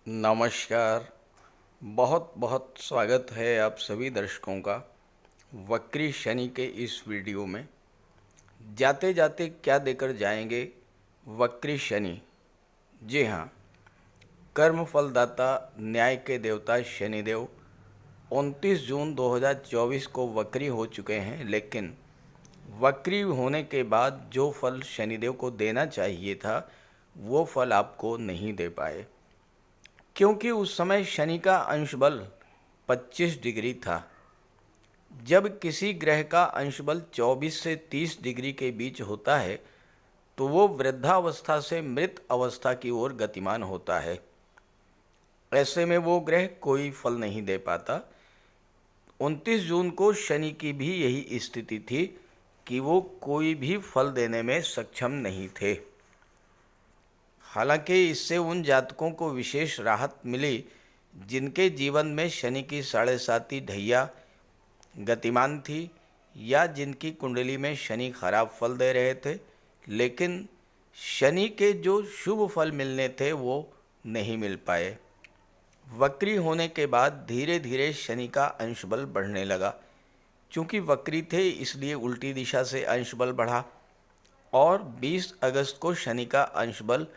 नमस्कार। बहुत बहुत स्वागत है आप सभी दर्शकों का वक्री शनि के इस वीडियो में। जाते जाते क्या देकर जाएंगे वक्री शनि। जी हाँ, कर्म फलदाता न्याय के देवता शनिदेव 29 जून 2024 को वक्री हो चुके हैं, लेकिन वक्री होने के बाद जो फल शनिदेव को देना चाहिए था वो फल आपको नहीं दे पाए, क्योंकि उस समय शनि का अंश बल 25 डिग्री था। जब किसी ग्रह का अंश बल 24 से 30 डिग्री के बीच होता है तो वो वृद्धावस्था से मृत अवस्था की ओर गतिमान होता है। ऐसे में वो ग्रह कोई फल नहीं दे पाता। 29 जून को शनि की भी यही स्थिति थी कि वो कोई भी फल देने में सक्षम नहीं थे। हालांकि इससे उन जातकों को विशेष राहत मिली जिनके जीवन में शनि की 7.5 ढैया गतिमान थी, या जिनकी कुंडली में शनि खराब फल दे रहे थे, लेकिन शनि के जो शुभ फल मिलने थे वो नहीं मिल पाए। वक्री होने के बाद धीरे धीरे शनि का अंश बल बढ़ने लगा। चूँकि वक्री थे इसलिए उल्टी दिशा से अंश बल बढ़ा और 20 अगस्त को शनि का अंश बल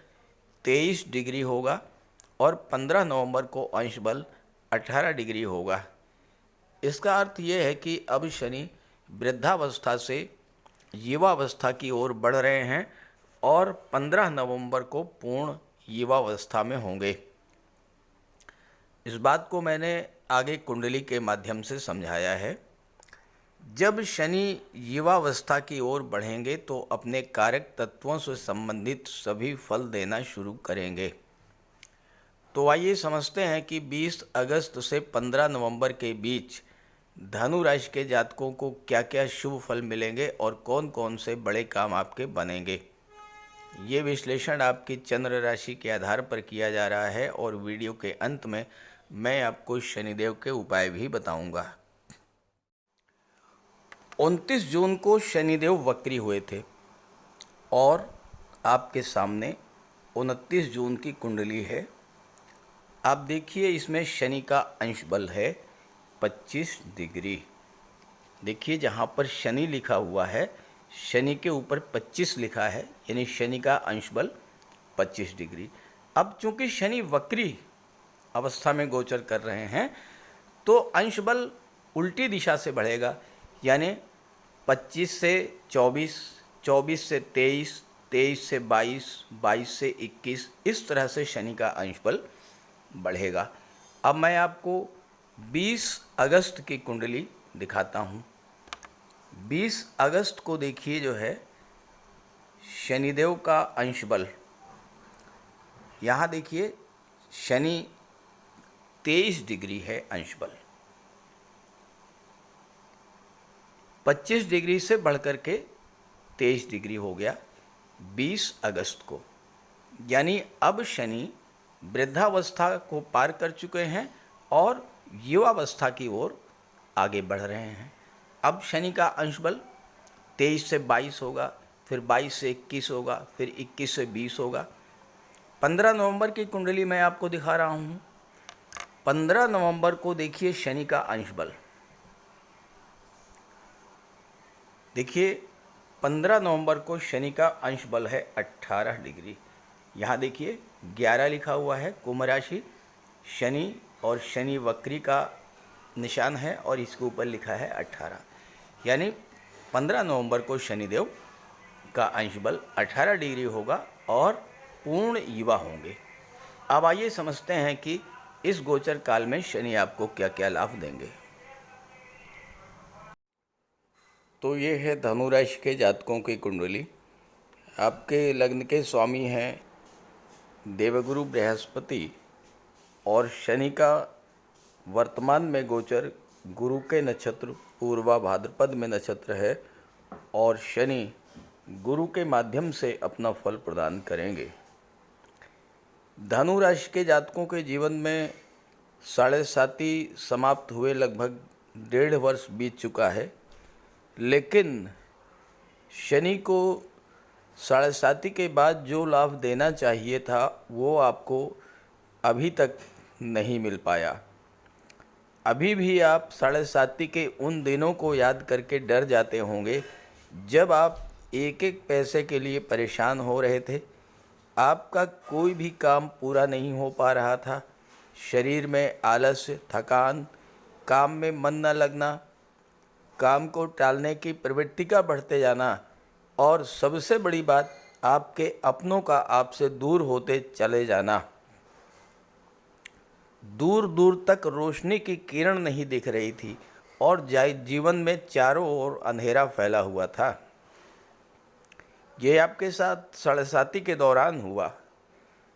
23 डिग्री होगा और 15 नवंबर को अंश बल 18 डिग्री होगा। इसका अर्थ ये है कि अब शनि वृद्धावस्था से युवावस्था की ओर बढ़ रहे हैं और 15 नवंबर को पूर्ण युवावस्था में होंगे। इस बात को मैंने आगे कुंडली के माध्यम से समझाया है। जब शनि युवावस्था की ओर बढ़ेंगे तो अपने कारक तत्वों से संबंधित सभी फल देना शुरू करेंगे। तो आइए समझते हैं कि 20 अगस्त से 15 नवंबर के बीच धनु राशि के जातकों को क्या क्या शुभ फल मिलेंगे और कौन कौन से बड़े काम आपके बनेंगे। ये विश्लेषण आपकी चंद्र राशि के आधार पर किया जा रहा है और वीडियो के अंत में मैं आपको शनिदेव के उपाय भी बताऊंगा। 29 जून को शनिदेव वक्री हुए थे और आपके सामने 29 जून की कुंडली है। आप देखिए, इसमें शनि का अंश बल है 25 डिग्री। देखिए जहाँ पर शनि लिखा हुआ है, शनि के ऊपर 25 लिखा है, यानी शनि का अंश बल 25 डिग्री। अब चूंकि शनि वक्री अवस्था में गोचर कर रहे हैं तो अंश बल उल्टी दिशा से बढ़ेगा, यानी 25 से 24, 24 से 23, 23 से 22, 22 से 21, इस तरह से शनि का अंश बल बढ़ेगा। अब मैं आपको 20 अगस्त की कुंडली दिखाता हूँ। 20 अगस्त को देखिए, जो है शनिदेव का अंश बल, यहाँ देखिए शनि 23 डिग्री है अंश बल, 25 डिग्री से बढ़कर के 23 डिग्री हो गया 20 अगस्त को। यानी अब शनि वृद्धावस्था को पार कर चुके हैं और युवावस्था की ओर आगे बढ़ रहे हैं। अब शनि का अंश बल 23 से 22 होगा, फिर 22 से 21 होगा, फिर 21 से 20 होगा। 15 नवंबर की कुंडली मैं आपको दिखा रहा हूँ। 15 नवंबर को देखिए शनि का अंश बल, देखिए 15 नवंबर को शनि का अंश बल है 18 डिग्री। यहाँ देखिए 11 लिखा हुआ है, कुंभ राशि, शनि और शनि वक्री का निशान है और इसके ऊपर लिखा है 18, यानी 15 नवंबर को शनिदेव का अंश बल 18 डिग्री होगा और पूर्ण युवा होंगे। अब आइए समझते हैं कि इस गोचर काल में शनि आपको क्या क्या लाभ देंगे। तो ये है धनु राशि के जातकों की कुंडली। आपके लग्न के स्वामी हैं देवगुरु बृहस्पति और शनि का वर्तमान में गोचर गुरु के नक्षत्र पूर्वा भाद्रपद में नक्षत्र है और शनि गुरु के माध्यम से अपना फल प्रदान करेंगे। धनु राशि के जातकों के जीवन में 7.5 समाप्त हुए, लगभग 1.5 वर्ष बीत चुका है, लेकिन शनि को 7.5 के बाद जो लाभ देना चाहिए था वो आपको अभी तक नहीं मिल पाया। अभी भी आप 7.5 के उन दिनों को याद करके डर जाते होंगे जब आप एक एक पैसे के लिए परेशान हो रहे थे। आपका कोई भी काम पूरा नहीं हो पा रहा था। शरीर में आलस्य, थकान, काम में मन न लगना, काम को टालने की प्रवृत्ति का बढ़ते जाना और सबसे बड़ी बात आपके अपनों का आपसे दूर होते चले जाना। दूर दूर तक रोशनी की किरण नहीं दिख रही थी और जीवन में चारों ओर अंधेरा फैला हुआ था। ये आपके साथ 7.5 के दौरान हुआ।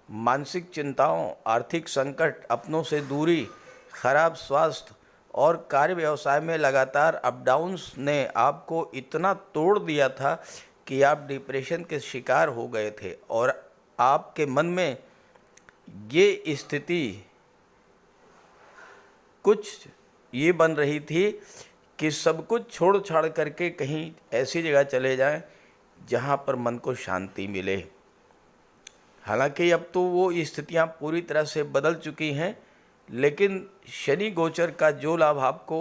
मानसिक चिंताओं, आर्थिक संकट, अपनों से दूरी, खराब स्वास्थ्य और कार्य व्यवसाय में लगातार अप डाउन्स ने आपको इतना तोड़ दिया था कि आप डिप्रेशन के शिकार हो गए थे और आपके मन में ये स्थिति कुछ ये बन रही थी कि सब कुछ छोड़ छाड़ करके कहीं ऐसी जगह चले जाएं जहां पर मन को शांति मिले। हालांकि अब तो वो स्थितियां पूरी तरह से बदल चुकी हैं, लेकिन शनि गोचर का जो लाभ आपको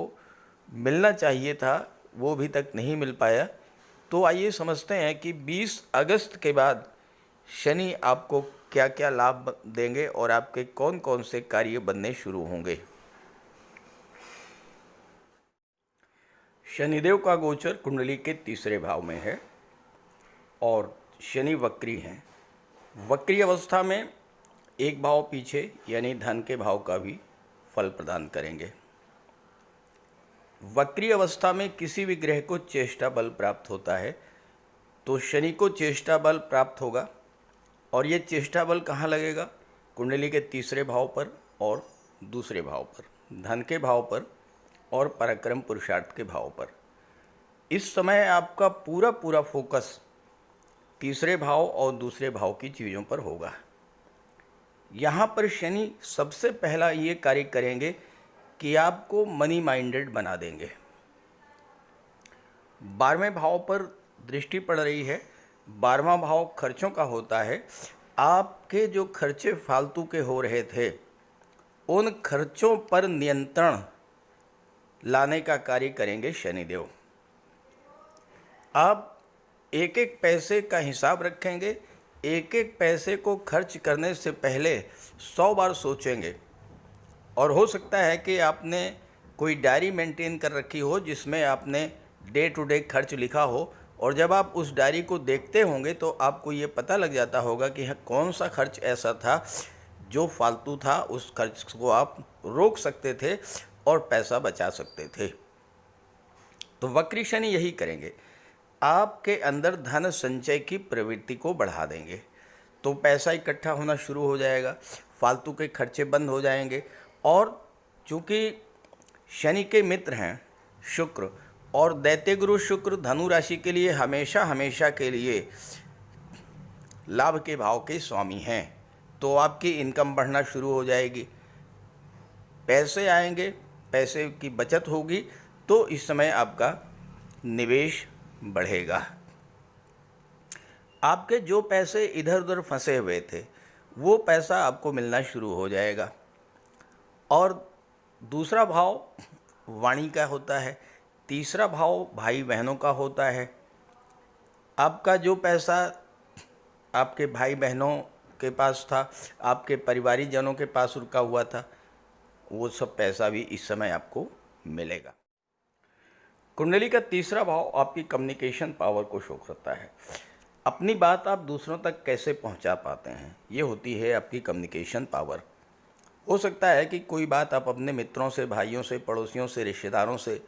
मिलना चाहिए था वो अभी तक नहीं मिल पाया। तो आइए समझते हैं कि 20 अगस्त के बाद शनि आपको क्या क्या लाभ देंगे और आपके कौन कौन से कार्य बनने शुरू होंगे। शनिदेव का गोचर कुंडली के 3रे भाव में है और शनि वक्री हैं। वक्री अवस्था में एक भाव पीछे यानी धन के भाव का भी फल प्रदान करेंगे। वक्री अवस्था में किसी भी ग्रह को चेष्टा बल प्राप्त होता है, तो शनि को चेष्टा बल प्राप्त होगा और ये चेष्टा बल कहाँ लगेगा? कुंडली के 3रे भाव पर और 2रे भाव पर, धन के भाव पर और पराक्रम पुरुषार्थ के भाव पर। इस समय आपका पूरा पूरा फोकस 3रे भाव और 2रे भाव की चीज़ों पर होगा। यहाँ पर शनि सबसे पहला ये कार्य करेंगे कि आपको मनी माइंडेड बना देंगे। 12वें भाव पर दृष्टि पड़ रही है। 12वां भाव खर्चों का होता है। आपके जो खर्चे फालतू के हो रहे थे उन खर्चों पर नियंत्रण लाने का कार्य करेंगे शनिदेव। आप एक एक पैसे का हिसाब रखेंगे, एक एक पैसे को खर्च करने से पहले 100 बार सोचेंगे। और हो सकता है कि आपने कोई डायरी मेंटेन कर रखी हो जिसमें आपने डे टू डे खर्च लिखा हो, और जब आप उस डायरी को देखते होंगे तो आपको ये पता लग जाता होगा कि कौन सा खर्च ऐसा था जो फालतू था, उस खर्च को आप रोक सकते थे और पैसा बचा सकते थे। तो वक्री शनि यही करेंगे, आपके अंदर धन संचय की प्रवृत्ति को बढ़ा देंगे। तो पैसा इकट्ठा होना शुरू हो जाएगा, फालतू के खर्चे बंद हो जाएंगे। और चूँकि शनि के मित्र हैं शुक्र, और दैत्य गुरु शुक्र धनु राशि के लिए हमेशा हमेशा के लिए लाभ के भाव के स्वामी हैं, तो आपकी इनकम बढ़ना शुरू हो जाएगी, पैसे आएंगे, पैसे की बचत होगी। तो इस समय आपका निवेश बढ़ेगा। आपके जो पैसे इधर उधर फंसे हुए थे वो पैसा आपको मिलना शुरू हो जाएगा। और 2रा भाव वाणी का होता है, 3रा भाव भाई बहनों का होता है। आपका जो पैसा आपके भाई बहनों के पास था, आपके परिवारिक जनों के पास रुका हुआ था, वो सब पैसा भी इस समय आपको मिलेगा। कुंडली का 3रा भाव आपकी कम्युनिकेशन पावर को शो करता है। अपनी बात आप दूसरों तक कैसे पहुंचा पाते हैं, ये होती है आपकी कम्युनिकेशन पावर। हो सकता है कि कोई बात आप अपने मित्रों से, भाइयों से, पड़ोसियों से, रिश्तेदारों से,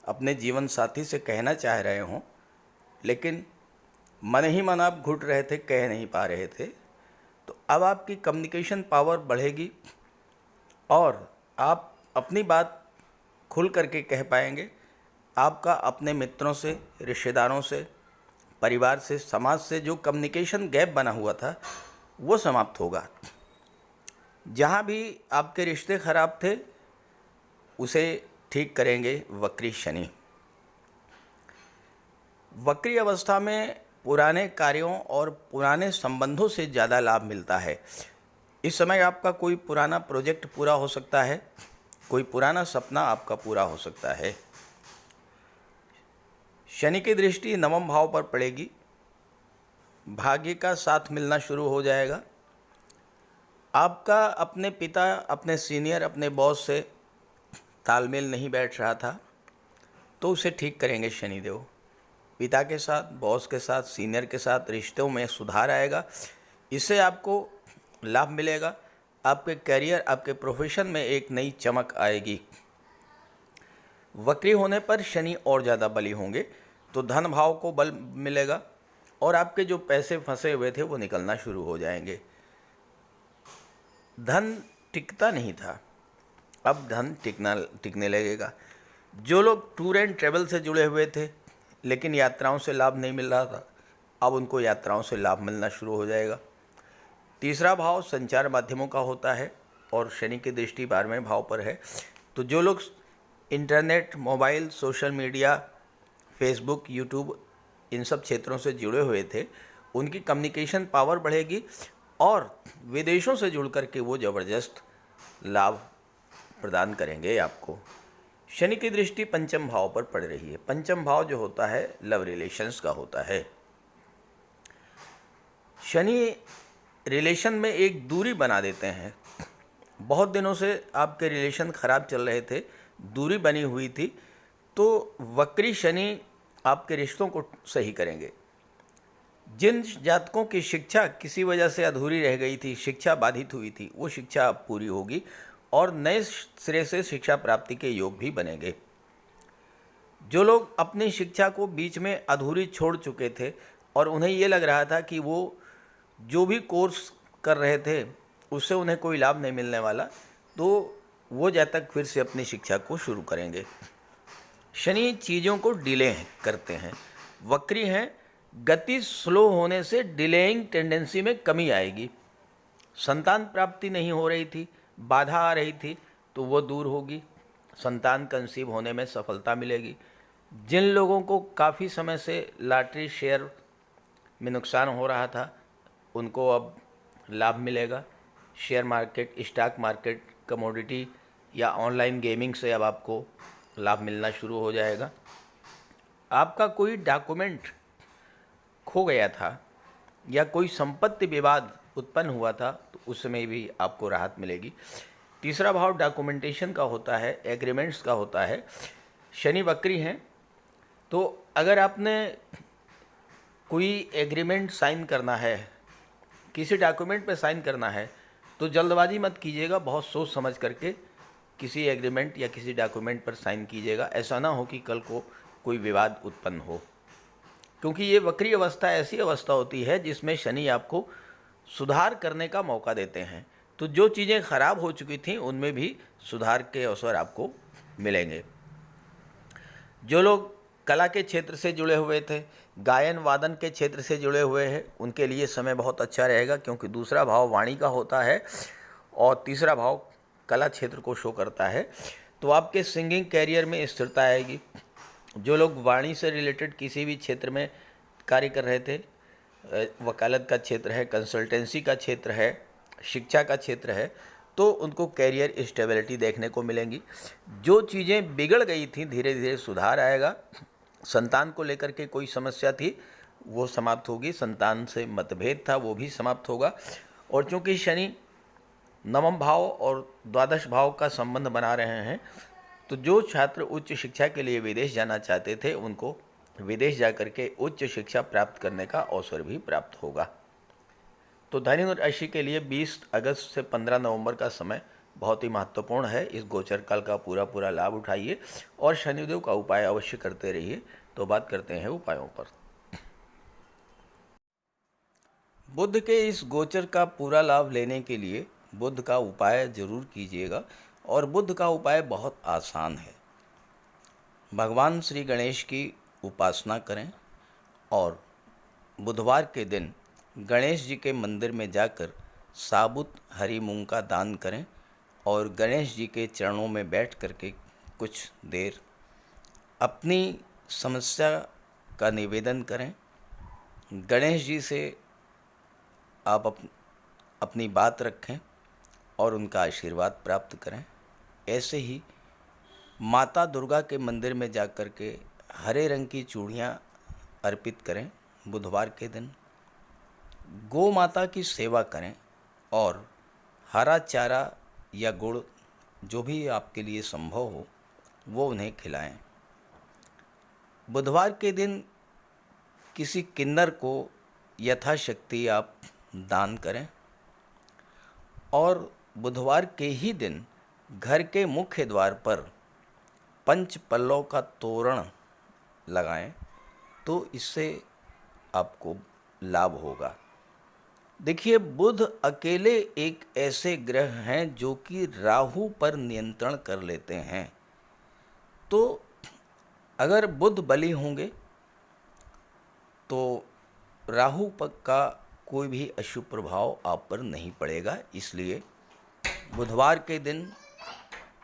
अपने जीवन साथी से कहना चाह रहे हों, लेकिन मन ही मन आप घुट रहे थे, कह नहीं पा रहे थे। तो अब आपकी कम्युनिकेशन पावर बढ़ेगी और आप अपनी बात खुल करके कह पाएंगे। आपका अपने मित्रों से, रिश्तेदारों से, परिवार से, समाज से जो कम्युनिकेशन गैप बना हुआ था वो समाप्त होगा। जहाँ भी आपके रिश्ते खराब थे उसे ठीक करेंगे वक्री शनि। वक्री अवस्था में पुराने कार्यों और पुराने संबंधों से ज़्यादा लाभ मिलता है। इस समय आपका कोई पुराना प्रोजेक्ट पूरा हो सकता है, कोई पुराना सपना आपका पूरा हो सकता है। शनि की दृष्टि नवम भाव पर पड़ेगी, भाग्य का साथ मिलना शुरू हो जाएगा। आपका अपने पिता, अपने सीनियर, अपने बॉस से तालमेल नहीं बैठ रहा था, तो उसे ठीक करेंगे शनिदेव। पिता के साथ, बॉस के साथ, सीनियर के साथ रिश्तों में सुधार आएगा। इससे आपको लाभ मिलेगा। आपके करियर, आपके प्रोफेशन में एक नई चमक आएगी। वक्री होने पर शनि और ज़्यादा बली होंगे, तो धन भाव को बल मिलेगा और आपके जो पैसे फंसे हुए थे वो निकलना शुरू हो जाएंगे। धन टिकता नहीं था, अब धन टिकने लगेगा। जो लोग टूर एंड ट्रेवल से जुड़े हुए थे लेकिन यात्राओं से लाभ नहीं मिल रहा था, अब उनको यात्राओं से लाभ मिलना शुरू हो जाएगा। तीसरा भाव संचार माध्यमों का होता है और शनि की दृष्टि 12वें भाव पर है, तो जो लोग internet, mobile, social media, Facebook, YouTube, इन सब क्षेत्रों से जुड़े हुए थे, उनकी कम्युनिकेशन पावर बढ़ेगी और विदेशों से जुड़ कर के वो ज़बरदस्त लाभ प्रदान करेंगे आपको। शनि की दृष्टि पंचम भाव पर पड़ रही है। पंचम भाव जो होता है लव रिलेशंस का होता है। शनि रिलेशन में एक दूरी बना देते हैं। बहुत दिनों से आपके रिलेशन खराब चल रहे थे, दूरी बनी हुई थी, तो वक्री शनि आपके रिश्तों को सही करेंगे। जिन जातकों की शिक्षा किसी वजह से अधूरी रह गई थी, शिक्षा बाधित हुई थी, वो शिक्षा अब पूरी होगी और नए सिरे से शिक्षा प्राप्ति के योग भी बनेंगे। जो लोग अपनी शिक्षा को बीच में अधूरी छोड़ चुके थे और उन्हें ये लग रहा था कि वो जो भी कोर्स कर रहे थे उससे उन्हें कोई लाभ नहीं मिलने वाला, तो वो जातक फिर से अपनी शिक्षा को शुरू करेंगे। शनि चीज़ों को डिले करते हैं, वक्री हैं, गति स्लो होने से डिलेइंग टेंडेंसी में कमी आएगी। संतान प्राप्ति नहीं हो रही थी, बाधा आ रही थी, तो वो दूर होगी। संतान कंसीव होने में सफलता मिलेगी। जिन लोगों को काफ़ी समय से लॉटरी शेयर में नुकसान हो रहा था, उनको अब लाभ मिलेगा। Share market, stock market, commodity या ऑनलाइन गेमिंग से अब आपको लाभ मिलना शुरू हो जाएगा। आपका कोई डॉक्यूमेंट खो गया था या कोई संपत्ति विवाद उत्पन्न हुआ था, तो उसमें भी आपको राहत मिलेगी। तीसरा भाव डॉक्यूमेंटेशन का होता है, एग्रीमेंट्स का होता है। शनि वक्री हैं, तो अगर आपने कोई एग्रीमेंट साइन करना है, किसी डॉक्यूमेंट पे साइन करना है, तो जल्दबाजी मत कीजिएगा, बहुत सोच समझ करके किसी एग्रीमेंट या किसी डॉक्यूमेंट पर साइन कीजिएगा। ऐसा ना हो कि कल को कोई विवाद उत्पन्न हो, क्योंकि ये वक्री अवस्था ऐसी अवस्था होती है जिसमें शनि आपको सुधार करने का मौका देते हैं। तो जो चीज़ें खराब हो चुकी थीं उनमें भी सुधार के अवसर आपको मिलेंगे। जो लोग कला के क्षेत्र से जुड़े हुए थे, गायन वादन के क्षेत्र से जुड़े हुए हैं, उनके लिए समय बहुत अच्छा रहेगा, क्योंकि दूसरा भाव वाणी का होता है और तीसरा भाव कला क्षेत्र को शो करता है। तो आपके सिंगिंग कैरियर में स्थिरता आएगी। जो लोग वाणी से रिलेटेड किसी भी क्षेत्र में कार्य कर रहे थे, वकालत का क्षेत्र है, कंसल्टेंसी का क्षेत्र है, शिक्षा का क्षेत्र है, तो उनको कैरियर स्टेबिलिटी देखने को मिलेंगी। जो चीज़ें बिगड़ गई थी धीरे धीरे सुधार आएगा। संतान को लेकर के कोई समस्या थी वो समाप्त होगी, संतान से मतभेद था वो भी समाप्त होगा। और चूँकि शनि नवम भाव और द्वादश भाव का संबंध बना रहे हैं, तो जो छात्र उच्च शिक्षा के लिए विदेश जाना चाहते थे उनको विदेश जाकर के उच्च शिक्षा प्राप्त करने का अवसर भी प्राप्त होगा। तो धनु राशि के लिए 20 अगस्त से 15 नवंबर का समय बहुत ही महत्वपूर्ण है। इस गोचर काल का पूरा लाभ उठाइए और शनिदेव का उपाय अवश्य करते रहिए। तो बात करते हैं उपायों पर। बुध के इस गोचर का पूरा लाभ लेने के लिए बुध का उपाय जरूर कीजिएगा, और बुध का उपाय बहुत आसान है। भगवान श्री गणेश की उपासना करें और बुधवार के दिन गणेश जी के मंदिर में जाकर साबुत हरी मूंग का दान करें और गणेश जी के चरणों में बैठ करके कुछ देर अपनी समस्या का निवेदन करें। गणेश जी से आप अपनी बात रखें और उनका आशीर्वाद प्राप्त करें। ऐसे ही माता दुर्गा के मंदिर में जाकर के हरे रंग की चूड़ियाँ अर्पित करें बुधवार के दिन। गौ माता की सेवा करें और हरा चारा या गुड़ जो भी आपके लिए संभव हो वो उन्हें खिलाएं। बुधवार के दिन किसी किन्नर को यथाशक्ति आप दान करें और बुधवार के ही दिन घर के मुख्य द्वार पर पंच पल्लव का तोरण लगाएं, तो इससे आपको लाभ होगा। देखिए, बुध अकेले एक ऐसे ग्रह हैं जो कि राहु पर नियंत्रण कर लेते हैं। तो अगर बुध बली होंगे तो राहु पर का कोई भी अशुभ प्रभाव आप पर नहीं पड़ेगा। इसलिए बुधवार के दिन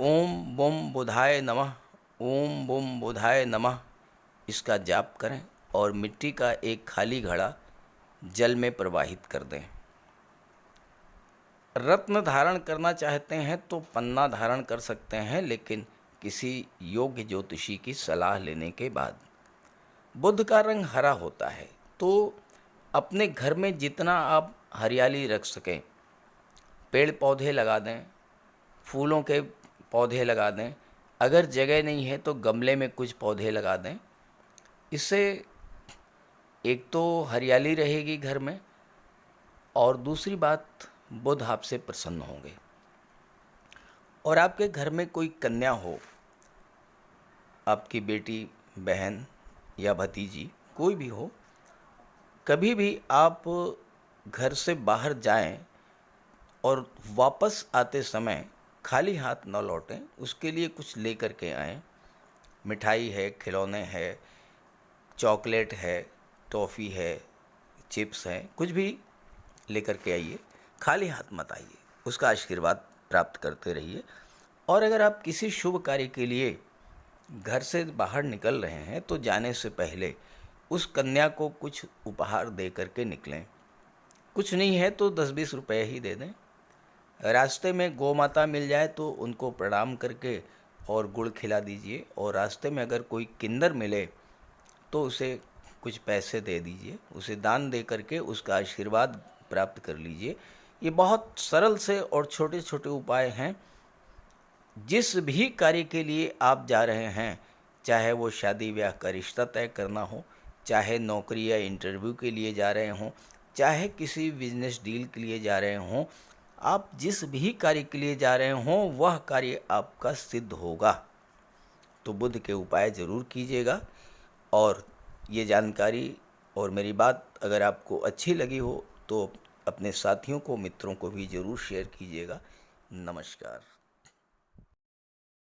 ओम बुम बुधाय नमः, ओम बुम बुधाय नमः इसका जाप करें और मिट्टी का एक खाली घड़ा जल में प्रवाहित कर दें। रत्न धारण करना चाहते हैं तो पन्ना धारण कर सकते हैं, लेकिन किसी योग्य ज्योतिषी की सलाह लेने के बाद। बुध का रंग हरा होता है, तो अपने घर में जितना आप हरियाली रख सकें, पेड़ पौधे लगा दें, फूलों के पौधे लगा दें। अगर जगह नहीं है तो गमले में कुछ पौधे लगा दें। इससे एक तो हरियाली रहेगी घर में और दूसरी बात बुध आपसे प्रसन्न होंगे। और आपके घर में कोई कन्या हो, आपकी बेटी, बहन या भतीजी कोई भी हो, कभी भी आप घर से बाहर जाएं और वापस आते समय खाली हाथ न लौटें, उसके लिए कुछ लेकर के आएं। मिठाई है, खिलौने है, चॉकलेट है, टॉफ़ी है, चिप्स हैं, कुछ भी लेकर के आइए। खाली हाथ मत आइए, उसका आशीर्वाद प्राप्त करते रहिए। और अगर आप किसी शुभ कार्य के लिए घर से बाहर निकल रहे हैं तो जाने से पहले उस कन्या को कुछ उपहार दे करके निकलें। कुछ नहीं है तो 10-20 रुपए ही दे दें। रास्ते में गौ माता मिल जाए तो उनको प्रणाम करके और गुड़ खिला दीजिए। और रास्ते में अगर कोई किन्नर मिले तो उसे कुछ पैसे दे दीजिए, उसे दान दे करके उसका आशीर्वाद प्राप्त कर लीजिए। ये बहुत सरल से और छोटे छोटे उपाय हैं। जिस भी कार्य के लिए आप जा रहे हैं, चाहे वो शादी ब्याह का रिश्ता तय करना हो, चाहे नौकरी या इंटरव्यू के लिए जा रहे हों, चाहे किसी बिजनेस डील के लिए जा रहे हों, आप जिस भी कार्य के लिए जा रहे हों वह कार्य आपका सिद्ध होगा। तो बुध के उपाय ज़रूर कीजिएगा। और ये जानकारी और मेरी बात अगर आपको अच्छी लगी हो तो अपने साथियों को, मित्रों को भी ज़रूर शेयर कीजिएगा। नमस्कार।